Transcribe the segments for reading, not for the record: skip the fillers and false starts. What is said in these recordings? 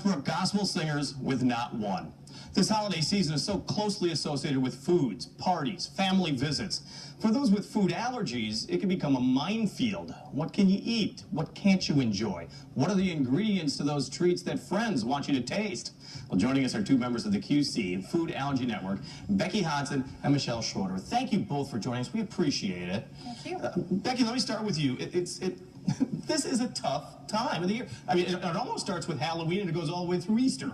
We're gospel singers with not one. This holiday season is so closely associated with foods, parties, family visits. For those with food allergies, it can become a minefield. What can you eat? What can't you enjoy? What are the ingredients to those treats that friends want you to taste? Well, joining us are two members of the QC Food Allergy Network, Becky Hodson and Michele Schroeder. Thank you both for joining us. We appreciate it. Thank you. Becky, let me start with you. This is a tough time of the year. I mean, it almost starts with Halloween and it goes all the way through Easter.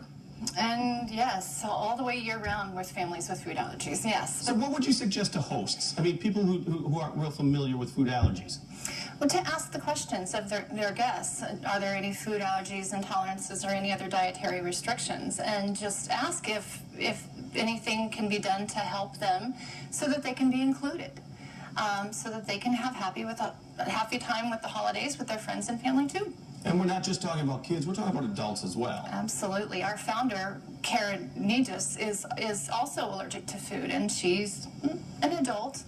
And yes, so all the way year-round with families with food allergies, yes. So what would you suggest to hosts? I mean, people who aren't real familiar with food allergies. Well, to ask the questions of their guests. Are there any food allergies, intolerances, or any other dietary restrictions? And just ask if anything can be done to help them so that they can be included. So that they can have happy time with the holidays with their friends and family too. And we're not just talking about kids, we're talking about adults as well. Absolutely. Our founder, Karen Nijis, is also allergic to food, and she's an adult.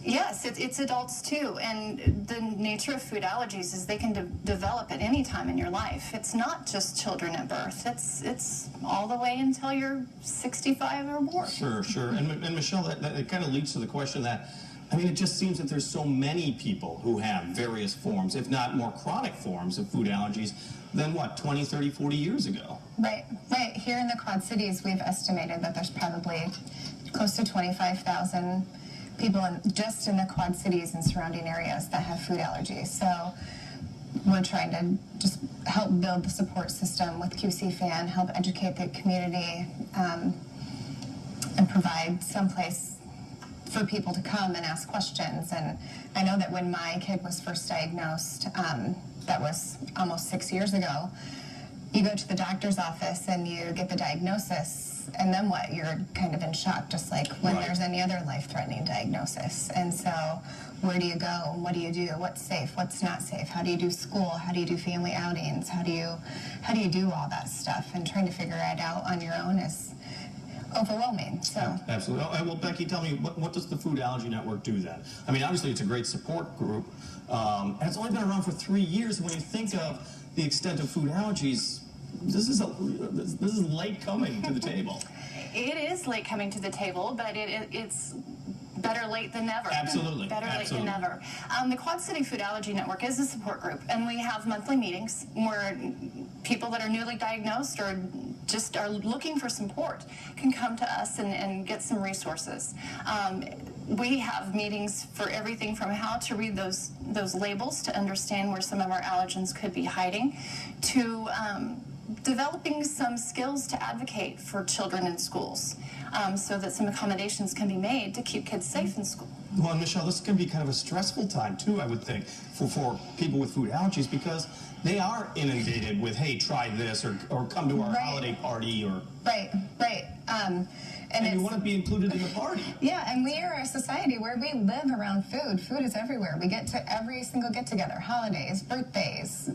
Yes, it's adults too, and the nature of food allergies is they can develop at any time in your life. It's not just children at birth. It's all the way until you're 65 or more. Sure. And Michele, that kind of leads to the question that, I mean, it just seems that there's so many people who have various forms, if not more chronic forms of food allergies than what, 20, 30, 40 years ago? Right. Here in the Quad Cities, we've estimated that there's probably close to 25,000 people just in the Quad Cities and surrounding areas that have food allergies. So we're trying to just help build the support system with QCFAN, help educate the community, and provide someplace for people to come and ask questions. And I know that when my kid was first diagnosed, that was almost 6 years ago, you go to the doctor's office and you get the diagnosis, and then what? You're kind of in shock, just like when there's any other life-threatening diagnosis. And so where do you go? What do you do? What's safe? What's not safe? How do you do school? How do you do family outings? How do you do all that stuff? And trying to figure it out on your own is overwhelming. So absolutely. Well, Becky, tell me, what does the Food Allergy Network do then? I mean, obviously it's a great support group, and it's only been around for 3 years. And when you think of the extent of food allergies, this is late coming to the table. It is late coming to the table, but it's better late than never. Absolutely. Better late than never. The Quad City Food Allergy Network is a support group, and we have monthly meetings where people that are newly diagnosed or just are looking for support can come to us and get some resources. We have meetings for everything from how to read those labels to understand where some of our allergens could be hiding, to developing some skills to advocate for children in schools, so that some accommodations can be made to keep kids safe in school. Well, and Michele, this can be kind of a stressful time too, I would think, for people with food allergies, because they are inundated with, hey, try this, or come to our holiday party, or... Right. And you want to be included in the party. Yeah, and we are a society where we live around food. Food is everywhere. We get to every single get-together, holidays, birthdays,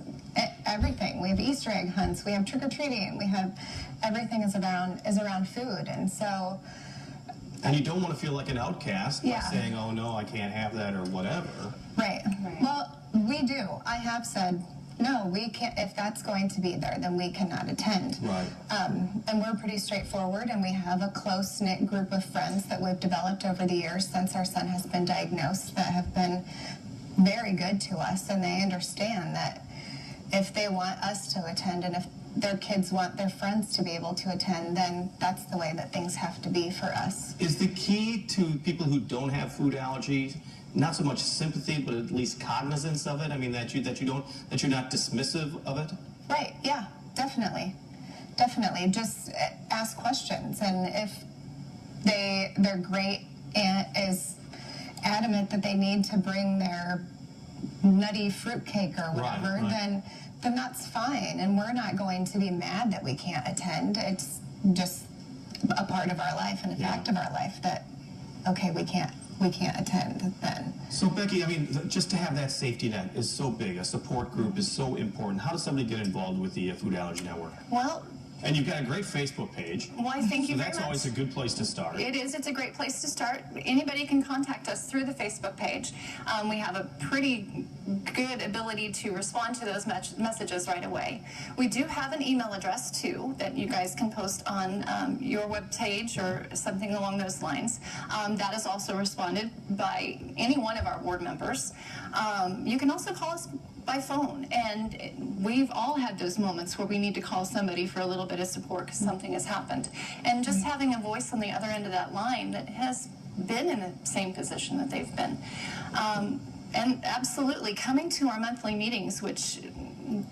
everything. We have Easter egg hunts. We have trick-or-treating. We have everything is around food, and so. And you don't want to feel like an outcast by saying, "Oh no, I can't have that," or whatever. Right. Well, we do. I have said, no, we can't. If that's going to be there, then we cannot attend. Right. And we're pretty straightforward, and we have a close-knit group of friends that we've developed over the years since our son has been diagnosed that have been very good to us, and they understand that if they want us to attend and if their kids want their friends to be able to attend, then that's the way that things have to be for us. Is the key to people who don't have food allergies not so much sympathy, but at least cognizance of it? I mean, that you're not dismissive of it? Right. Yeah. Definitely. Just ask questions, and if their great aunt is adamant that they need to bring their nutty fruitcake or whatever, then that's fine, and we're not going to be mad that we can't attend. It's just a part of our life and a fact of our life that, okay, we can't attend then. So Becky, I mean, just to have that safety net is so big. A support group is so important. How does somebody get involved with the Food Allergy Network? Well, and you've got a great Facebook page. Why, thank you very much. So that's always a good place to start. It is. It's a great place to start. Anybody can contact us through the Facebook page. We have a pretty good ability to respond to those messages right away. We do have an email address too that you guys can post on your webpage or something along those lines. That is also responded by any one of our board members. You can also call us by phone, and we've all had those moments where we need to call somebody for a little bit of support because something has happened. And just having a voice on the other end of that line that has been in the same position that they've been. And absolutely, coming to our monthly meetings, which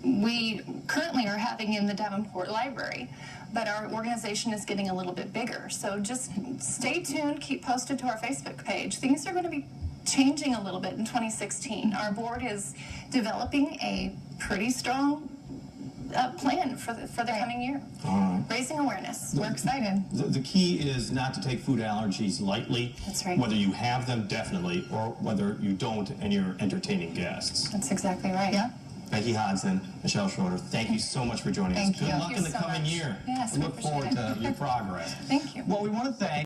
we currently are having in the Davenport Library, but our organization is getting a little bit bigger. So just stay tuned, keep posted to our Facebook page. Things are going to be changing a little bit in 2016. Our board is developing a pretty strong plan for the coming year. All right. Raising awareness. We're excited. The key is not to take food allergies lightly. That's right. Whether you have them, definitely, or whether you don't and you're entertaining guests. That's exactly right. Yeah. Becky Hodson, Michele Schroeder, thank you so much for joining us. Thank Good you. luck in the Thank you so coming much. year. Yes, we we look appreciate forward it. to your progress. Thank you. Well, we want to thank